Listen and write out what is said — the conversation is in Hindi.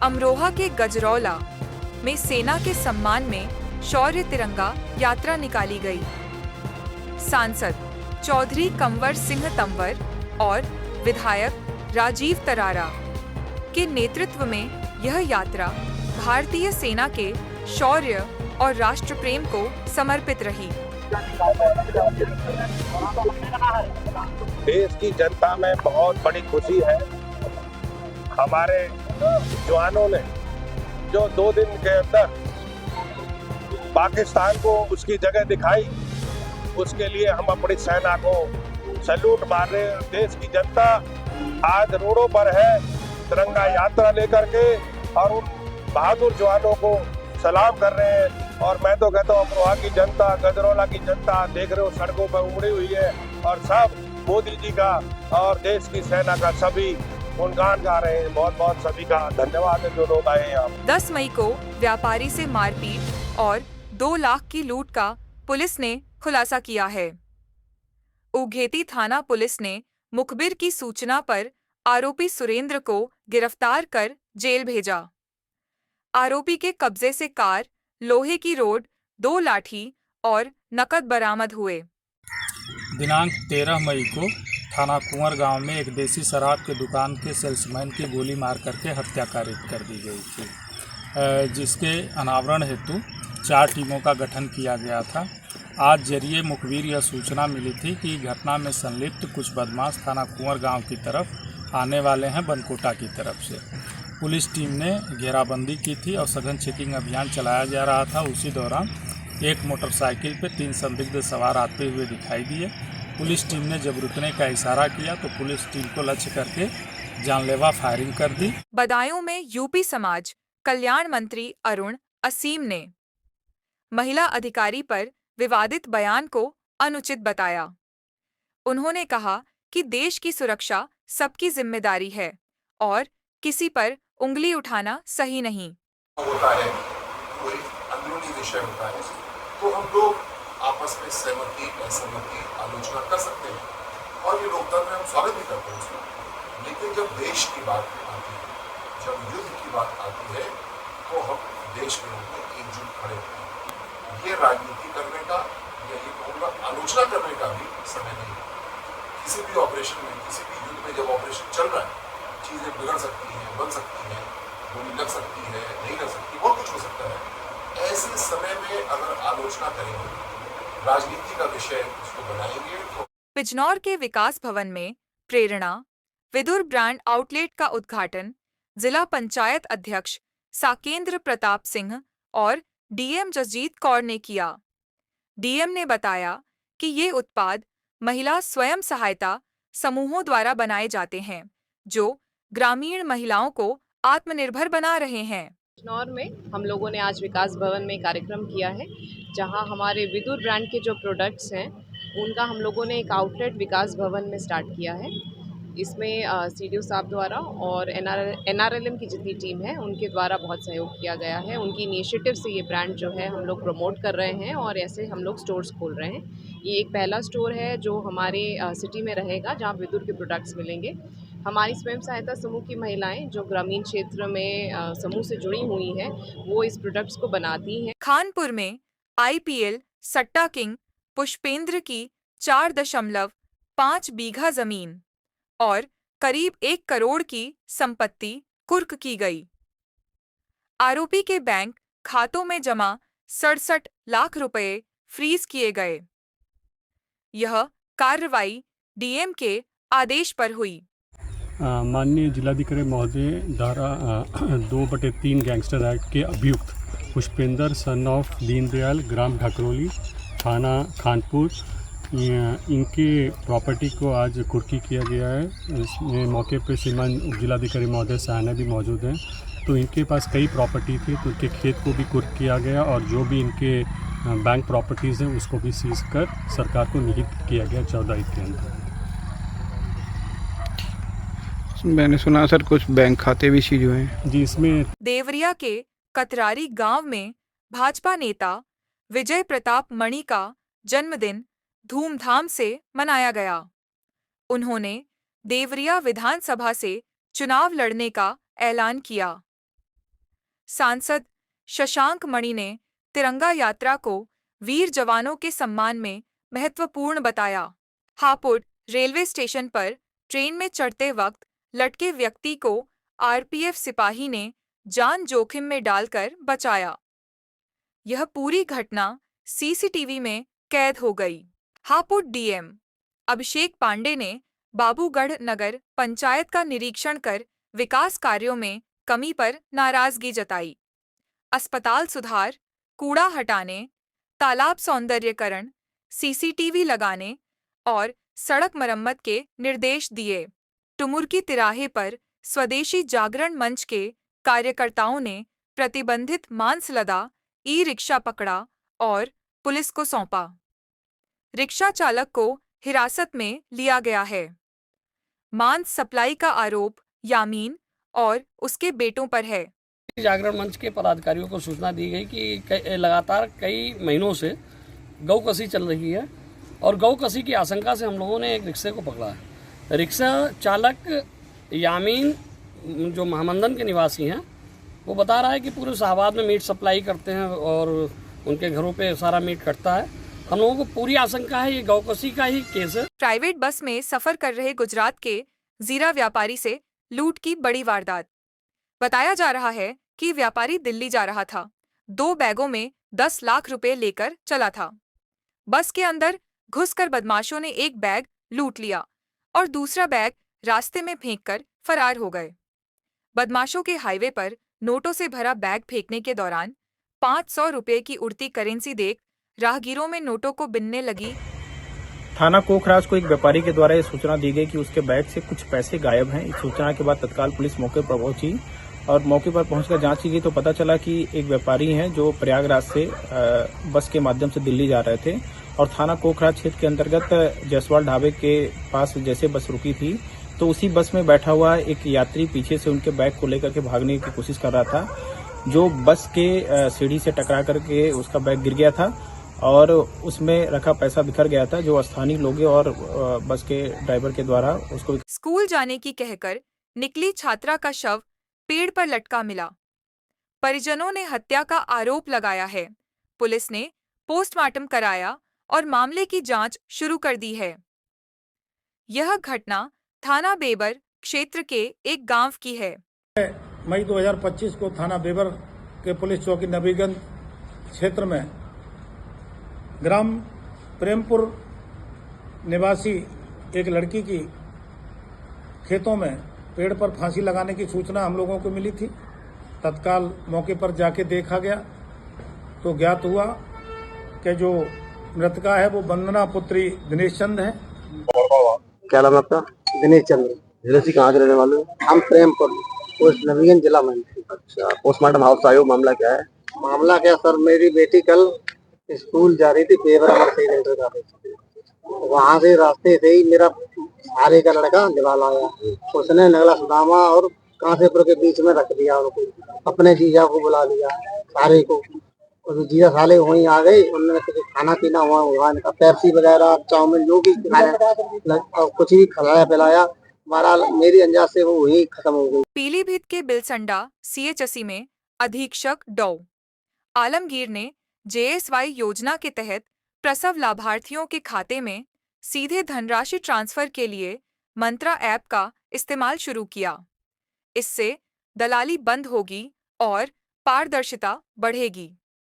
अमरोहा के गजरौला में सेना के सम्मान में शौर्य तिरंगा यात्रा निकाली गई। सांसद चौधरी कंवर सिंह तंवर और विधायक राजीव तरारा के नेतृत्व में यह यात्रा भारतीय सेना के शौर्य और राष्ट्र प्रेम को समर्पित रही। देश की जनता में बहुत बड़ी खुशी है। हमारे जवानों ने जो 2 दिन के अंदर पाकिस्तान को उसकी जगह दिखाई, उसके लिए हम अपनी सेना को सैल्यूट मार रहे हैं। देश की जनता आज रोडों पर है तिरंगा यात्रा लेकर के और उन बहादुर जवानों को सलाम कर रहे हैं। और मैं तो कहता हूँ अमरोहा की जनता, गजरौला की जनता देख रहे हो सड़कों पर उमड़ी हुई है और सब मोदी जी का और देश की सेना का सभी गुणगान गा रहे हैं। बहुत बहुत सभी का धन्यवाद है जो लोग आए हैं यहाँ। 10 मई को व्यापारी से मारपीट और 2 लाख की लूट का पुलिस ने खुलासा किया है। उघेती थाना पुलिस ने मुखबिर की सूचना पर आरोपी सुरेंद्र को गिरफ्तार कर जेल भेजा। आरोपी के कब्जे से कार, लोहे की रोड, 2 लाठी और नकद बरामद हुए। दिनांक 13 मई को थाना कुंवर गांव में एक देसी शराब के दुकान के सेल्समैन की गोली मार करके हत्या कारित कर दी गई थी, जिसके अनावरण हेतु 4 टीमों का गठन किया गया था। आज जरिए मुखबिर यह सूचना मिली थी कि घटना में संलिप्त कुछ बदमाश थाना कुंवर गांव की तरफ आने वाले हैं बनकोटा की तरफ से। पुलिस टीम ने घेराबंदी की थी और सघन चेकिंग अभियान चलाया जा रहा था। उसी दौरान एक मोटरसाइकिल पर 3 संदिग्ध सवार आते हुए दिखाई दिए। पुलिस टीम ने जब रुकने का इशारा किया तो पुलिस टीम को लक्ष्य करके जानलेवा फायरिंग कर दी। बदायूं में यूपी समाज कल्याण मंत्री अरुण असीम ने महिला अधिकारी पर विवादित बयान को अनुचित बताया। उन्होंने कहा कि देश की सुरक्षा सबकी जिम्मेदारी है और किसी पर उंगली उठाना सही नहीं होता है। कोई अंदरूनी विषय होता है तो हम लोग आपस में सहमति, असहमति, आलोचना कर सकते हैं और ये लोकतंत्र हम स्वागत भी करते हैं उसका। लेकिन जब देश की बात आती है, जब युद्ध की बात आती है तो हम देश के रूप में एकजुट खड़े होते हैं। ये राजनीति करने का या ये कहूँगा आलोचना करने का भी समय नहीं है। किसी भी ऑपरेशन में, किसी भी युद्ध में जब ऑपरेशन चल रहा है, चीज़ें बिगड़ सकती हैं, बन सकती हैं, गोली लग सकती है, नहीं लग सकती, बहुत कुछ हो सकता है। ऐसे समय में अगर आलोचना करेंगे, राजनीति का विषय उसको बनाएंगे तो। बिजनौर के विकास भवन में प्रेरणा विदुर ब्रांड आउटलेट का उद्घाटन जिला पंचायत अध्यक्ष साकेंद्र प्रताप सिंह और डीएम जसजीत कौर ने किया। डीएम ने बताया कि ये उत्पाद महिला स्वयं सहायता समूहों द्वारा बनाए जाते हैं जो ग्रामीण महिलाओं को आत्मनिर्भर बना रहे हैं। बिजनौर में हम लोगों ने आज विकास भवन में कार्यक्रम किया है जहां हमारे विदुर ब्रांड के जो प्रोडक्ट्स हैं उनका हम लोगों ने एक आउटलेट विकास भवन में स्टार्ट किया है। इसमें सीडीओ साहब द्वारा और एनआरएलएम की जितनी टीम है उनके द्वारा बहुत सहयोग किया गया है। उनकी इनिशिएटिव से ये ब्रांड जो है हम लोग प्रमोट कर रहे हैं और ऐसे हम लोग स्टोर्स खोल रहे हैं। ये एक पहला स्टोर है जो हमारे सिटी में रहेगा जहाँ विदुर के प्रोडक्ट्स मिलेंगे। हमारी स्वयं सहायता समूह की महिलाएं जो ग्रामीण क्षेत्र में समूह से जुड़ी हुई हैं वो इस प्रोडक्ट्स को बनाती हैं। खानपुर में आईपीएल सट्टा किंग पुष्पेंद्र की 4.5 बीघा जमीन और करीब 1 करोड़ की संपत्ति कुर्क की गई। आरोपी के बैंक खातों में जमा 67 लाख रुपए फ्रीज किए गए। यह कार्रवाई डीएम के आदेश पर हुई। माननीय जिलाधिकारी महोदय द्वारा 2/3 गैंगस्टर एक्ट के अभियुक्त पुष्पेंद्र सन ऑफ दीनदयाल, ग्राम ढकरोली, थाना खानपुर, इनके प्रॉपर्टी को आज कुर्की किया गया है। इसमें मौके पर श्रीमान जिलाधिकारी महोदय सहाना भी मौजूद हैं। तो इनके पास कई प्रॉपर्टी थी तो उनके खेत को भी कुर्क किया गया और जो भी इनके बैंक प्रॉपर्टीज़ हैं उसको भी सीज कर सरकार को निहित किया गया 14 के अंदर। मैंने सुना सर कुछ बैंक खाते भी सीज हुए हैं। जी, इसमें देवरिया के कतरारी गांव में भाजपा नेता विजय प्रताप मणि का जन्मदिन धूमधाम से मनाया गया। उन्होंने देवरिया विधानसभा से चुनाव लड़ने का ऐलान किया। सांसद शशांक मणि ने तिरंगा यात्रा को वीर जवानों के सम्मान में महत्वपूर्ण बताया। हापुड़ रेलवे स्टेशन पर ट्रेन में चढ़ते वक्त लटके व्यक्ति को आरपीएफ सिपाही ने जान जोखिम में डालकर बचाया। यह पूरी घटना सीसीटीवी में कैद हो गई। हापुड़ डीएम अभिषेक पांडे ने बाबूगढ़ नगर पंचायत का निरीक्षण कर विकास कार्यों में कमी पर नाराजगी जताई। अस्पताल सुधार, कूड़ा हटाने, तालाब सौंदर्यीकरण, सीसीटीवी लगाने और सड़क मरम्मत के निर्देश दिए। टुमुरकी तिराहे पर स्वदेशी जागरण मंच के कार्यकर्ताओं ने प्रतिबंधित मांसलदा ई रिक्शा पकड़ा और पुलिस को सौंपा। रिक्शा चालक को हिरासत में लिया गया है। मांस सप्लाई का आरोप यामीन और उसके बेटों पर है। जागरण मंच के पदाधिकारियों को सूचना दी गई कि लगातार कई महीनों से गौ कसी चल रही है और गौ कसी की आशंका से हम लोगों ने एक रिक्शे को पकड़ा है। रिक्शा चालक यामीन जो महामंडन के निवासी हैं, वो बता रहा है कि पूरे शाहबाद में मीट सप्लाई करते हैं और उनके घरों पे सारा मीट कटता है। हम लोगों को पूरी आशंका है ये गौ कसी का ही केस है। प्राइवेट बस में सफर कर रहे गुजरात के जीरा व्यापारी से लूट की बड़ी वारदात। बताया जा रहा है कि व्यापारी दिल्ली जा रहा था। 2 बैगों में 10 लाख रुपए लेकर चला था। बस के अंदर घुसकर बदमाशों ने एक बैग लूट लिया और दूसरा बैग रास्ते में फेंककर फरार हो गए। बदमाशों के हाईवे पर नोटों से भरा बैग फेंकने के दौरान 500 रुपए की उड़ती करेंसी देख राहगीरों में नोटों को बिनने लगी। थाना कोखराज को एक व्यापारी के द्वारा ये सूचना दी गई कि उसके बैग से कुछ पैसे गायब हैं। इस सूचना के बाद तत्काल पुलिस मौके पर पहुंची और मौके पर पहुंचकर जांच की गई तो पता चला कि एक व्यापारी हैं जो प्रयागराज से बस के माध्यम से दिल्ली जा रहे थे और थाना कोखराज क्षेत्र के अंतर्गत जयसवाल ढाबे के पास जैसे बस रुकी थी तो उसी बस में बैठा हुआ एक यात्री पीछे से उनके बैग को लेकर के भागने की कोशिश कर रहा था। जो बस के सीढ़ी से टकरा करके उसका बैग गिर गया था और उसमें रखा पैसा बिखर गया था, जो स्थानीय लोग और बस के ड्राइवर के द्वारा उसको। स्कूल जाने की कहकर निकली छात्रा का शव पेड़ पर लटका मिला। परिजनों ने हत्या का आरोप लगाया है। पुलिस ने पोस्टमार्टम कराया और मामले की जांच शुरू कर दी है। यह घटना थाना बेबर क्षेत्र के एक गांव की है। मई 2025 को थाना बेबर के पुलिस चौकी नबीगंज क्षेत्र में ग्राम प्रेमपुर निवासी एक लड़की की खेतों में पेड़ पर फांसी लगाने की सूचना हम लोगों को मिली थी। तत्काल मौके पर जाके देखा गया तो ज्ञात हुआ कि जो मृतका है वो वंदना पुत्री दिनेश चंद है। क्या नाम है आपका? दिनेश चंद्र। जिले से कहाँ के रहने वाले हो? हम प्रेमपुर, पोस्ट नवीगंज, जिला मंडी। अच्छा, पोस्टमार्टम हाउस आए हो, मामला क्या है? मामला क्या सर, मेरी बेटी कल स्कूल जा रही थी, पेपर हमारे इंटर जा रही थी। वहाँ से रास्ते से ही मेरा सारे का लड़का निकाल आया। उसने नगला सुदामा और कांसेपुर के बीच में रख दिया उनको, अपने जीजा को बुला लिया सारे को। और जीजा साले वहीं आ गए, उन्होंने खाना पीना हुआ इनका, पेप्सी वगैरह चाउमीन जो भी कुछ भी खिलाया पिलाया। बहरहाल मेरी अंदाज से वो वहीं खत्म हो गई। पीलीभीत के बिलसंडा सीएचसी में अधीक्षक डॉ आलमगीर ने जेएसवाई योजना के तहत प्रसव लाभार्थियों के खाते में सीधे धनराशि ट्रांसफर के लिए मंत्रा ऐप का इस्तेमाल शुरू किया। इससे दलाली बंद होगी और पारदर्शिता बढ़ेगी।